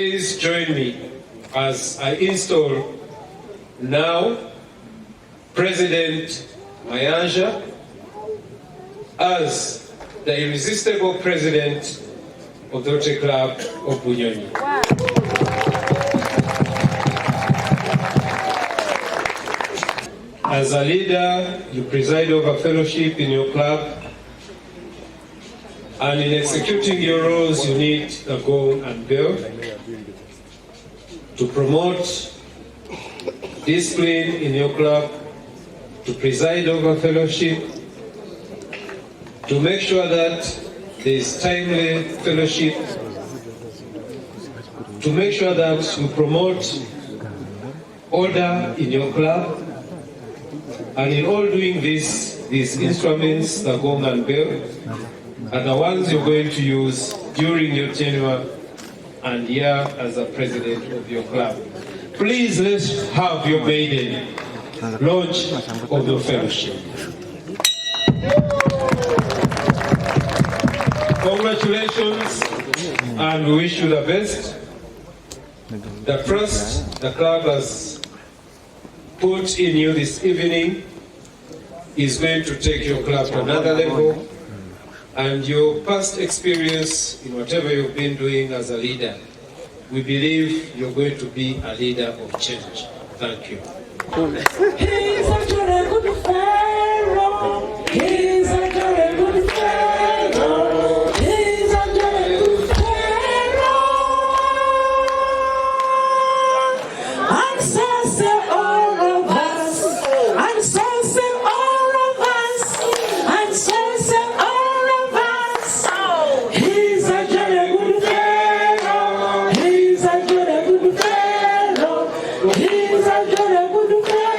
Please join me as I install now President Mayanja as the irresistible president of the Rotary Club of Bunyonyi. Wow. As a leader, you preside over fellowship in your club, and in executing your roles, you need a goal and bill to promote discipline in your club, to preside over fellowship, to make sure that there is timely fellowship, to make sure that you promote order in your club, and in all doing this, these instruments, the gong and bell, are the ones you're going to use during your tenure and year as a president of your club. Please, let's have your maiden launch of your fellowship. Congratulations, and we wish you the best. The trust the club has put in you this evening is going to take your club to another level, and your past experience in whatever you've been doing as a leader, we believe you're going to be a leader of change. Thank you. He's a very good fellow. He's a very good fellow. He's a very good fellow. And so say all of us. And so say all of us. And so say all of us. He's a very good fellow. He's a very good fellow. He's a very good fellow.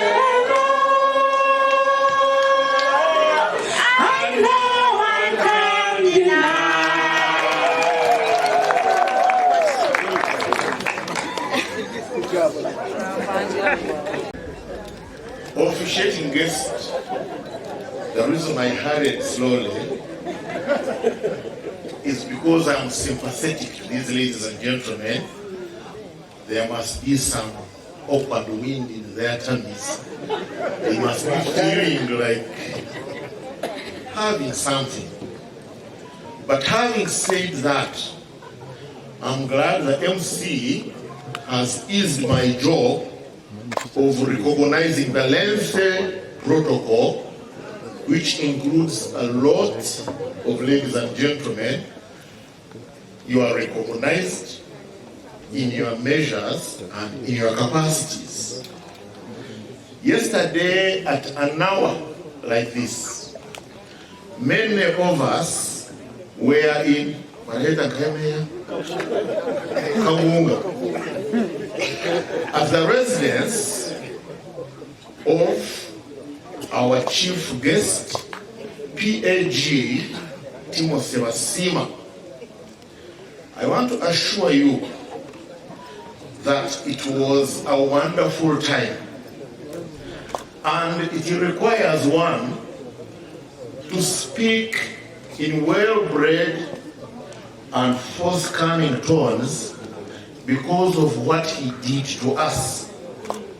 I know I can't deny. Officiating guest, the reason I hurried slowly is because I'm sympathetic to these ladies and gentlemen. There must be some upward wind in their tummies. They must be feeling like having something. But having said that, I'm glad the MC has eased my job of recognizing the lengthy protocol, which includes a lot of ladies and gentlemen. You are recognized in your measures and in your capacities. Yesterday at an hour like this, many of us were in at the residence of our chief guest, PAG Timothy Basima. I want to assure you that it was a wonderful time, and it requires one to speak in well-bred and forthcoming tones because of what he did to us.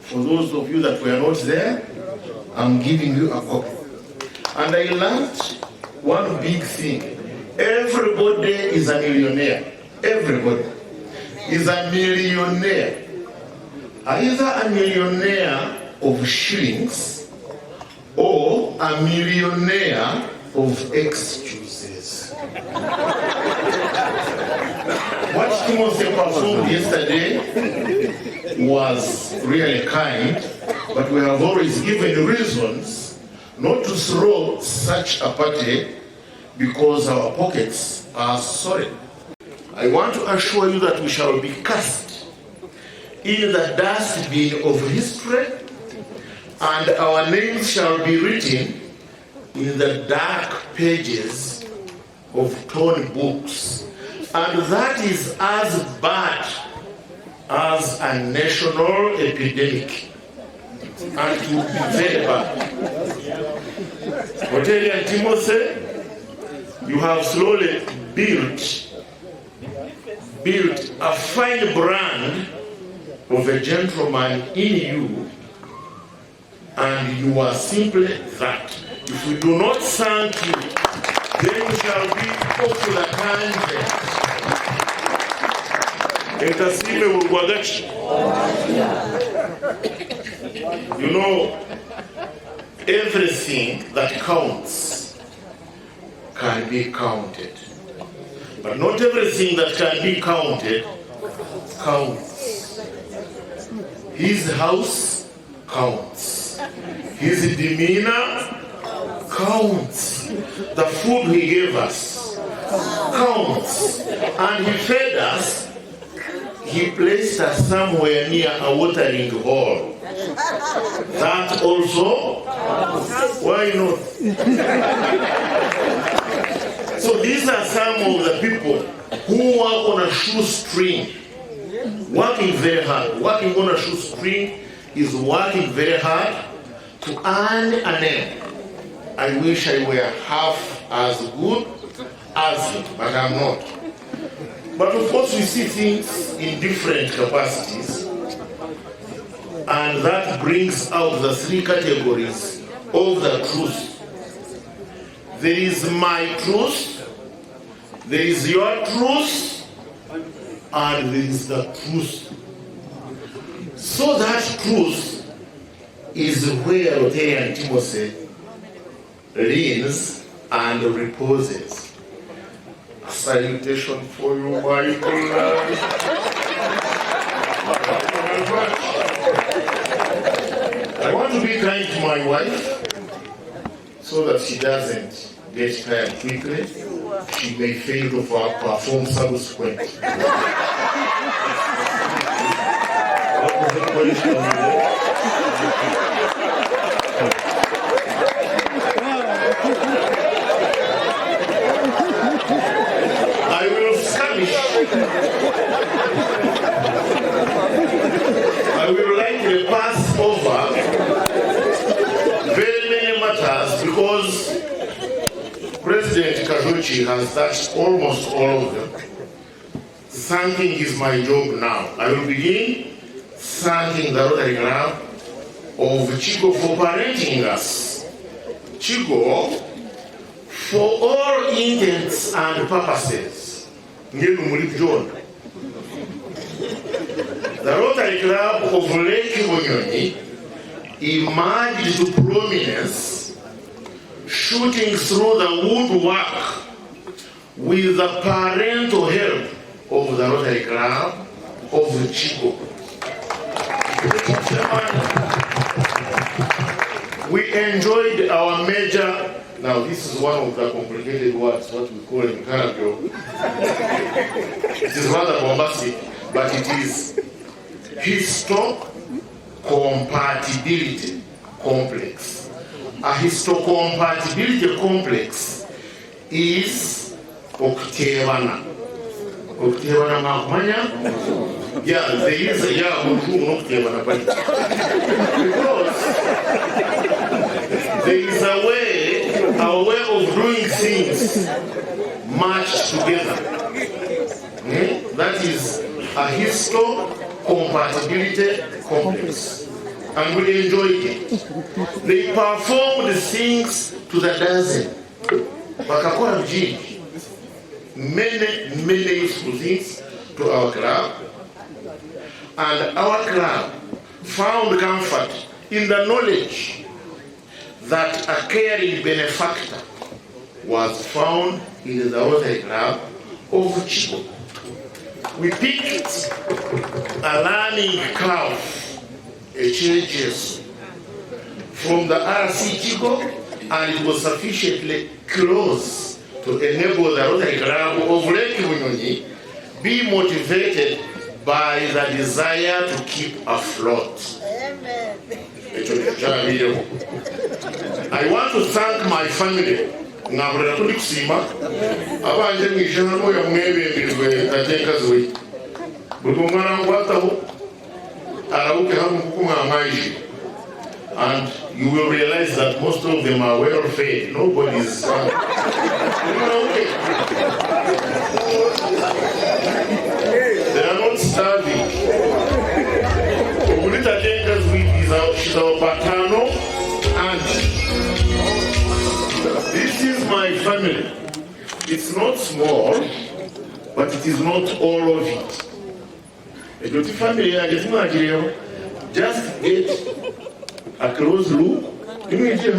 For those of you that were not there, I'm giving you a copy. And I learned one big thing. Everybody is a millionaire. Everybody is a millionaire. Either a millionaire of shillings or a millionaire of excuses. What Timothy performed yesterday was really kind, but we have always given reasons not to throw such a party because our pockets are sorry. I want to assure you that we shall be cast in the dustbin of history, and our names shall be written in the dark pages of torn books. And that is as bad as a national epidemic. And it will be very bad. Rotary and Timothy, you have slowly built built a fine brand of a gentleman in you, and you are simply that. If we do not thank you, then we shall be off to the tangent. You know, everything that counts can be counted. But not everything that can be counted counts. His house counts. His demeanor counts. The food he gave us counts. And he fed us. He placed us somewhere near a watering hole. That also, why not? So these are some of the people who work on a shoestring, working very hard. Working on a shoestring is working very hard to earn a name. I wish I were half as good as him, but I'm not. But of course we see things in different capacities, and that brings out the three categories of the truth. There is my truth, there is your truth, and there is the truth. So that truth is where Rotary and Timothy leans and reposes. A salutation for you, my beloved. I want to be kind to my wife so that she doesn't get tired quickly. She may fail to perform subsequently. What was the question? I will skirmish. I will likely pass over very many matters because President Kazuchi has touched almost all of them. Thanking is my job now. I will begin thanking the Rotary Club of Chico for parenting us. Chico, for all intents and purposes, the Rotary Club of Lake Bunyonyi emerged to prominence, shooting through the woodwork with the parental help of the Rotary Club of Chico. We enjoyed our major. Now this is one of the complicated words, what we call in Canada. It is rather bombastic, but it is histocompatibility complex. A histocompatibility complex is Oktevana. Oktevana Mahmanya? Yeah, there is a Oktevana, but because there is a way, our way of doing things matched together. That is a histocompatibility complex. And we enjoyed it. They performed things to the dozen. Bakakora mjini. Many useful things to our club. And our club found comfort in the knowledge that a caring benefactor was found in the Rotary Club of Chico. We picked a learning curve, a changes from the RC Chico, and it was sufficiently close to enable the Rotary Club of Lake Bunyonyi be motivated by the desire to keep afloat. Amen. I want to thank my family. Ngabura kuli kusima abanje mwijana moya mwebembirwe tatekaziwe butumana ngwataho arauke hamu kukunga amaji, and you will realize that most of them are well fed. Nobody is okay. our paternal aunt. This is my family. It's not small, but it is not all of it. The family, just get a close look. Get a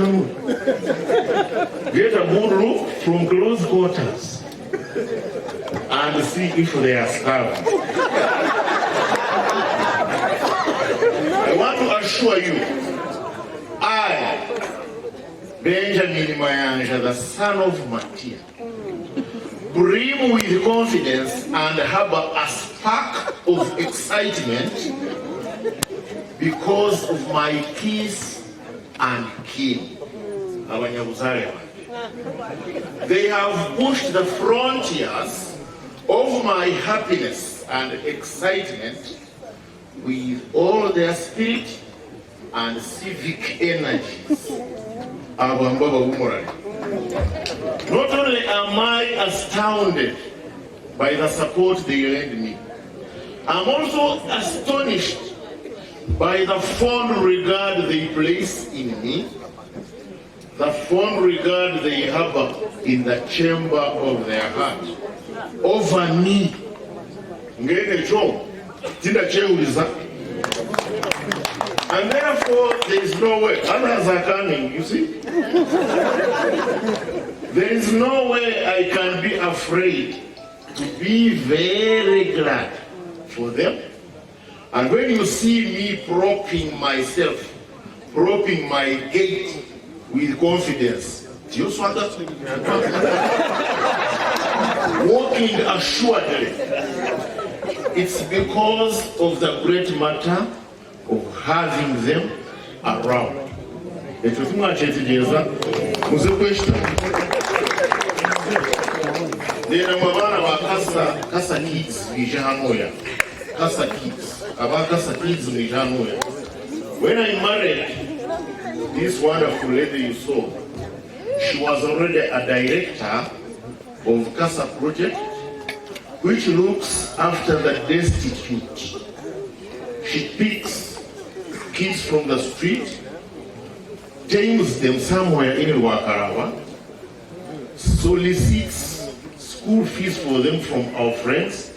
good look from close quarters and see if they are starving. I want to assure you, I, Benjamin Mayanja, the son of Mattia, brim with confidence and have a spark of excitement because of my peace and kin. They have pushed the frontiers of my happiness and excitement with all their spirit and civic energies. Not only am I astounded by the support they lend me, I'm also astonished by the fond regard they place in me, the fond regard they have in the chamber of their heart over me. And therefore, there is no way. Others are coming, you see? There is no way I can be afraid to be very glad for them. And when you see me propping myself, propping my gait with confidence, walking assuredly, it's because of the great matter of having them around. Then Kasa kids, Kasa kids, about Kasa kids. When I married this wonderful lady you saw, she was already a director of Kasa project, which looks after the destitute. She picks kids from the street, tames them somewhere in Wakarawa, solicits school fees for them from our friends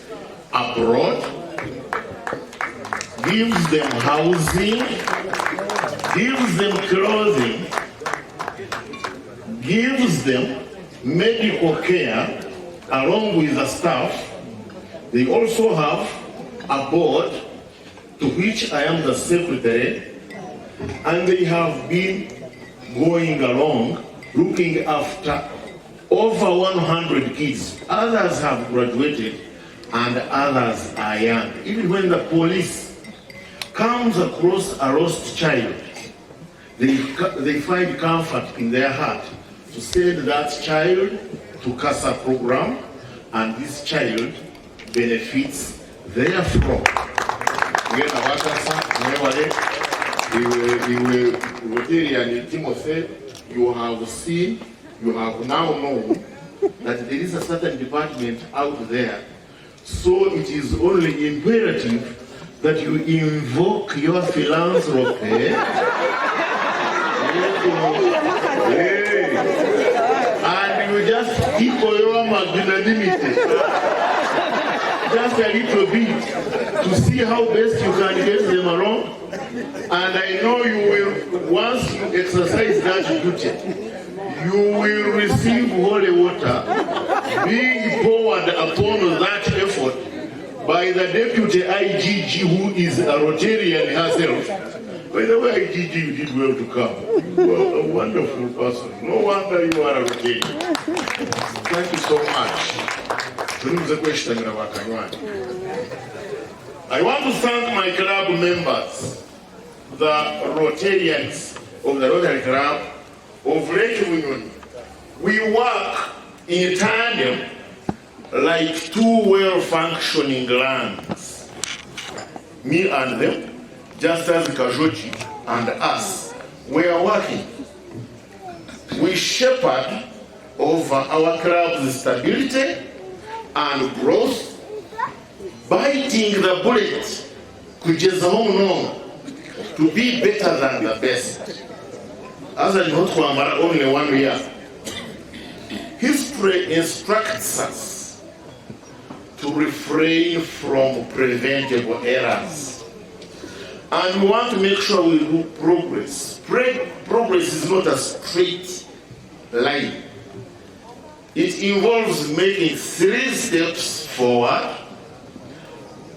abroad, gives them housing, gives them clothing, gives them medical care along with the staff. They also have a board to which I am the secretary, and they have been going along looking after over 100 kids. Others have graduated and others are young. Even when the police comes across a lost child, they find comfort in their heart to send that child to CASA program, and this child benefits therefrom. Rotary and Timothy, you have seen, you have now known that there is a certain department out there. So it is only imperative that you invoke your philanthropy and you just keep your magnanimity just a little bit to see how best you can get them along. And I know you will, once you exercise that duty, you will receive holy water being poured upon that effort by the deputy IGG, who is a Rotarian herself. By the way, IGG, you did well to come. You are a wonderful person. No wonder you are a Rotarian. Thank you so much. I want to thank my club members, the Rotarians of the Rotary Club of Lake Bunyonyi. We work in tandem like two well-functioning glands. Me and them, just as Kajoji and us, we are working. We shepherd over our club's stability and growth, biting the bullet, kugeza muno, to be better than the best. As I not only 1 year. History instructs us to refrain from preventable errors. And we want to make sure we do progress. Progress is not a straight line. It involves making 3 steps forward,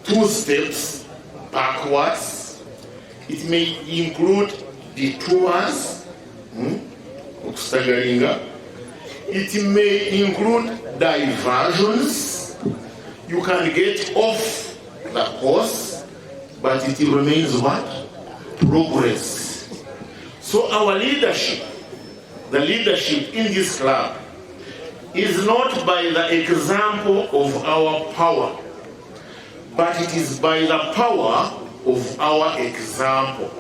2 steps backwards. It may include detours, it may include diversions. You can get off the course, but it remains what? Progress. So our leadership, the leadership in this club, is not by the example of our power, but it is by the power of our example.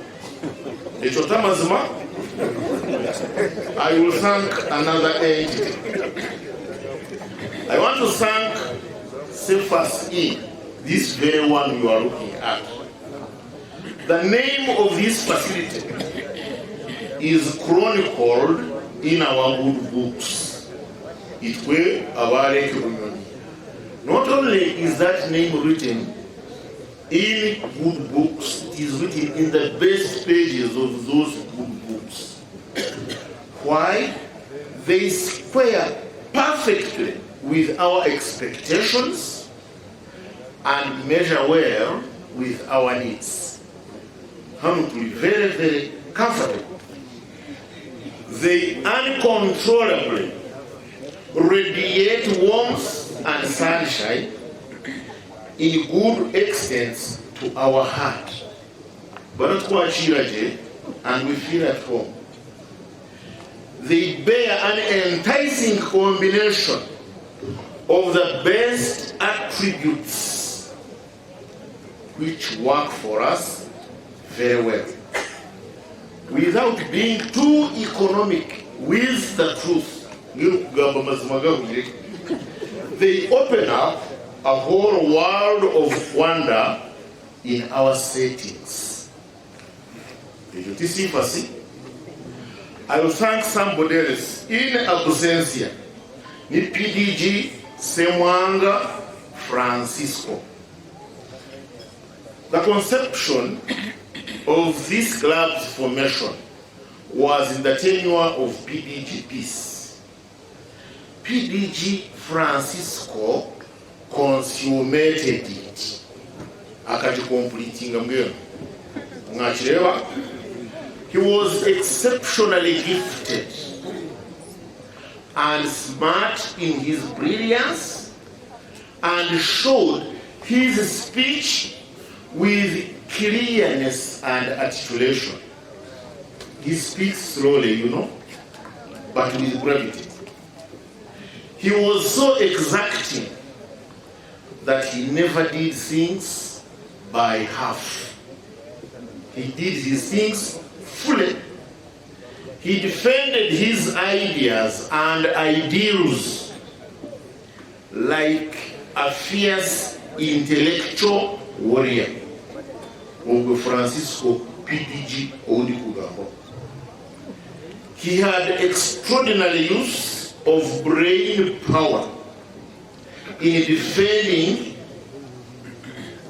I will thank another entity. I want to thank Cephas E, this very one you are looking at. The name of this facility is chronicled in our good books. Bunyonyi. Not only is that name written in good books, it is written in the best pages of those good books. Why? They square perfectly with our expectations and measure well with our needs. Humbly, very, very comfortable. They uncontrollably radiate warmth and sunshine in good extents to our heart. And we feel at home. They bear an enticing combination of the best attributes which work for us very well, without being too economic with the truth. They open up a whole world of wonder in our settings. I will thank somebody else in absentia. Ni PDG Semwanga Francisco. The conception of this club's formation was in the tenure of PDG Peace. PDG Francisco consummated it. He was exceptionally gifted and smart in his brilliance, and showed his speech with clearness and articulation. He speaks slowly, but with gravity. He was so exacting that he never did things by half. He did his things fully. He defended his ideas and ideals like a fierce intellectual warrior. Francisco PDG Odikugabo. He had extraordinary use of brain power in defending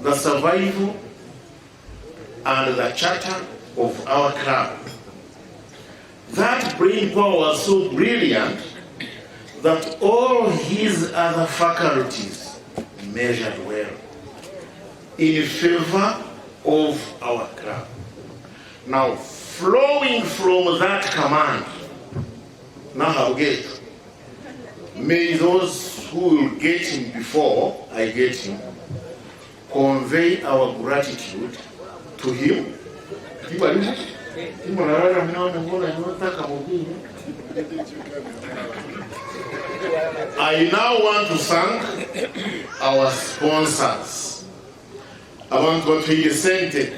the survival and the charter of our club. That brain power was so brilliant that all his other faculties measured well in favor of our club. Now, flowing from that command, may those who will get him before I get him convey our gratitude to him. I now want to thank our sponsors. I want to thank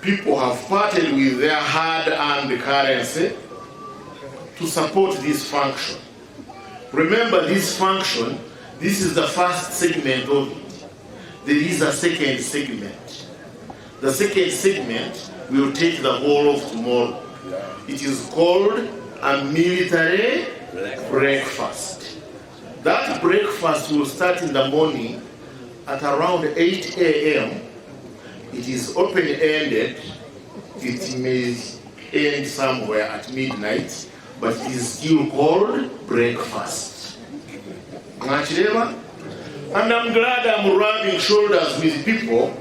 people have parted with their hard-earned currency to support this function. Remember, this function, this is the first segment of it. There is a second segment. The second segment will take the whole of tomorrow. It is called a military breakfast. That breakfast will start in the morning at around 8 a.m. It is open-ended. It may end somewhere at midnight, but it is still called breakfast. And I'm glad I'm rubbing shoulders with people.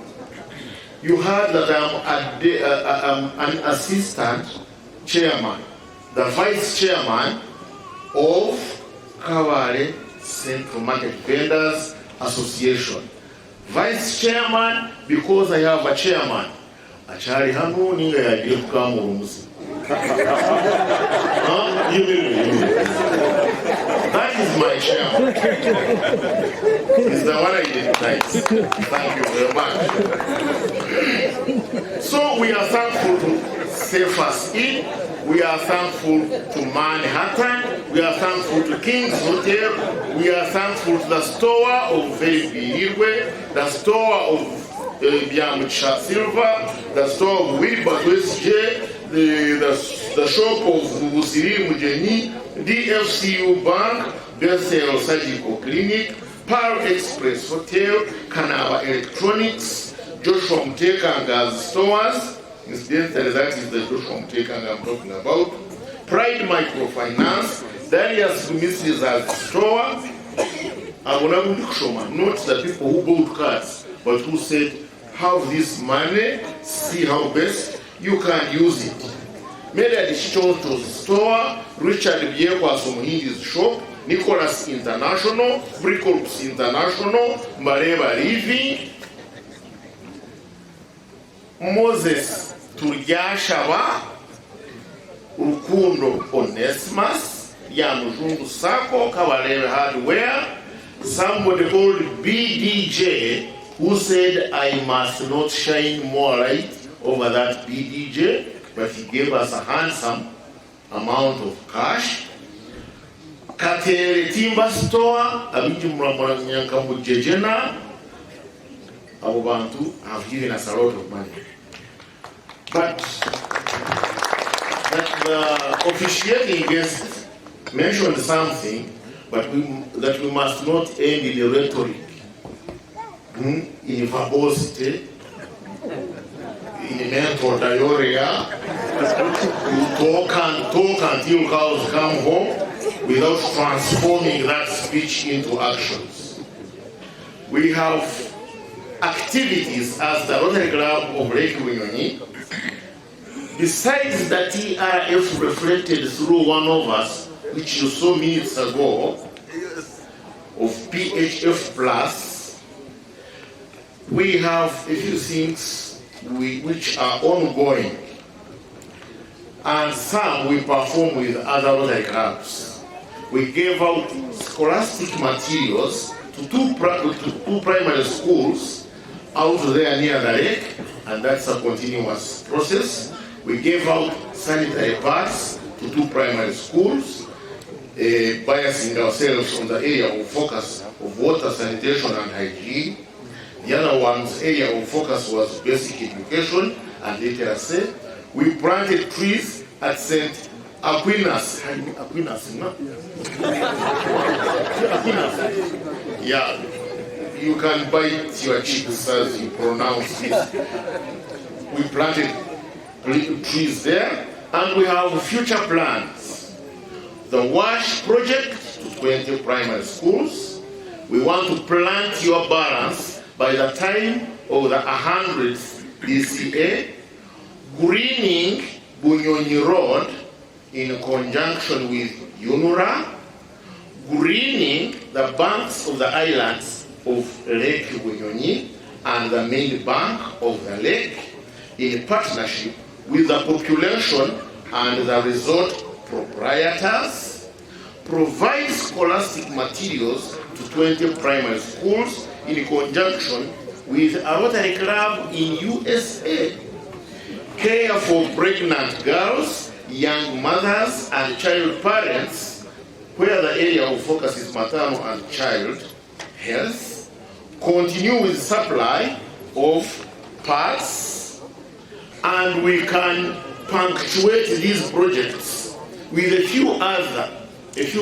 You heard that I'm an assistant chairman, the vice chairman of Kawale Central Market Vendors Association. Vice chairman because I have a chairman. Achari hanu ninga yagiye kukamu urumuzi. That is my chairman. It's the one I identified. Thank you very much. So we are thankful to Safe Us In. We are thankful to Manhattan. We are thankful to King's Hotel. We are thankful to the store of Veibirwe, the store of Biamucha Silva, the store of Wilbert West J, the shop of Busiri Mujeni, DFCU Bank, Bethel Surgical Clinic, Pearl Express Hotel, Kanaba Electronics, Joshua Mtekanga's stores. Incidentally, that is the Joshua Mtekanga I'm talking about. Pride Microfinance, Darius Mrs. store. Not the people who bought cars, but who said, have this money, see how best you can use it. Made Shitoto's store, Richard Biekwa Sumuhindi's shop, Nicholas International, Bricorps International, Mareba Living, Moses Turyashaba, Rukundo Onesimus, Yamujungu Sako, Kavalere Hardware, somebody called BDJ, who said I must not shine more light over that BDJ, but he gave us a handsome amount of cash. Katere Timber Store, Abiji Muramanyanka Mujejena, Abubantu have given us a lot of money. But the officiating guest mentioned something, but that we must not end in rhetoric, in verbosity, in mental diarrhea. You talk until cows come home without transforming that speech into actions. We have activities as the Rotary Club of Lake Bunyonyi. Besides the TRF reflected through one of us, which you saw minutes ago, of PHF Plus, we have a few things which are ongoing, and some we perform with other Rotary clubs. We gave out scholastic materials to two primary schools out there near the lake, and that's a continuous process. We gave out sanitary pads to two primary schools, biasing ourselves on the area of focus of water, sanitation, and hygiene. The other one's area of focus was basic education and literacy. We planted trees at St. Aquinas. Yeah, you can bite your cheeks as you pronounce it. We planted trees there, and we have future plans. The WASH project to 20 primary schools. We want to plant your balance by the time of the 100th DCA. Greening Bunyonyi Road in conjunction with UNURA. Greening the banks of the islands of Lake Bunyonyi and the main bank of the lake in partnership with the population and the resort proprietors. Provide scholastic materials to 20 primary schools in conjunction with a Rotary Club in USA. Care for pregnant girls, young mothers, and child parents, where the area of focus is maternal and child health. Continue with supply of pads, and we can punctuate these projects with a few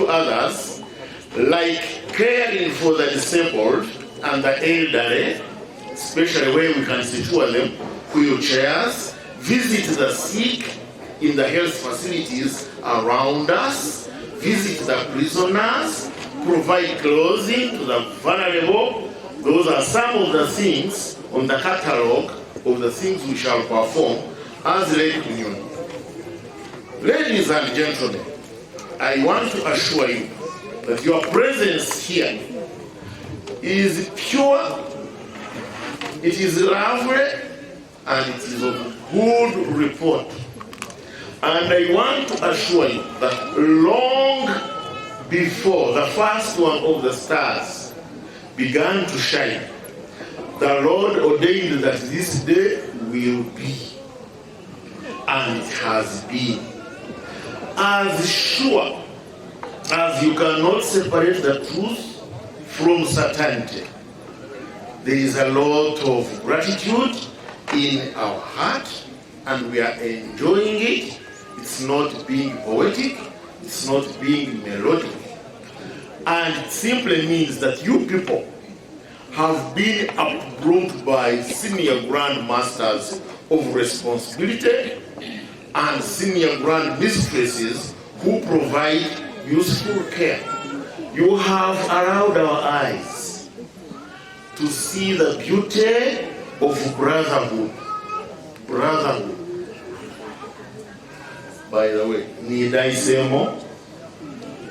others, like caring for the disabled and the elderly, especially where we can secure them wheelchairs, visit the sick in the health facilities around us, visit the prisoners, provide clothing to the vulnerable. Those are some of the things on the catalogue of the things we shall perform as Lady Bunyonyi. Ladies and gentlemen, I want to assure you that your presence here is pure, it is lovely, and it is of good report. And I want to assure you that long before the first one of the stars began to shine, the Lord ordained that this day will be, and it has been. As sure as you cannot separate the truth from certainty, there is a lot of gratitude in our heart, and we are enjoying it. It's not being poetic, it's not being melodic. And it simply means that you people have been uprooted by senior grand masters of responsibility and senior grand mistresses who provide useful care. You have allowed our eyes to see the beauty of brotherhood. Brotherhood. By the way, need I say more?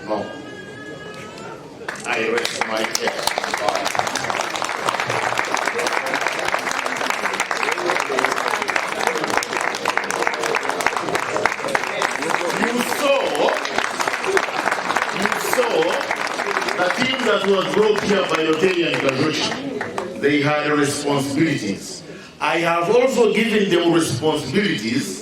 No. I rest my case. You saw the team that was brought here by Rotary and Kigezi. They had responsibilities. I have also given them responsibilities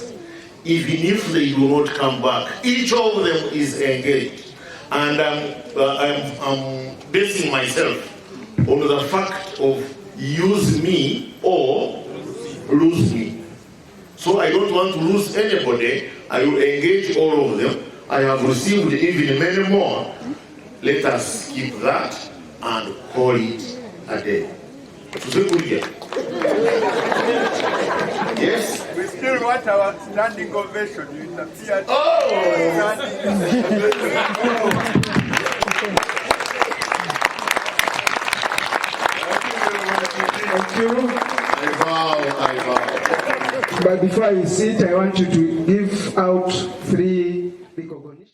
even if they do not come back. Each of them is engaged. And I'm basing myself on the fact of use me or lose me. So I don't want to lose anybody. I will engage all of them. I have received even many more. Let us keep that and call it a day. Yes? We still want our standing ovation in the theater. Oh! Thank you. I vow. But before you sit, I want you to give out 3 recognitions.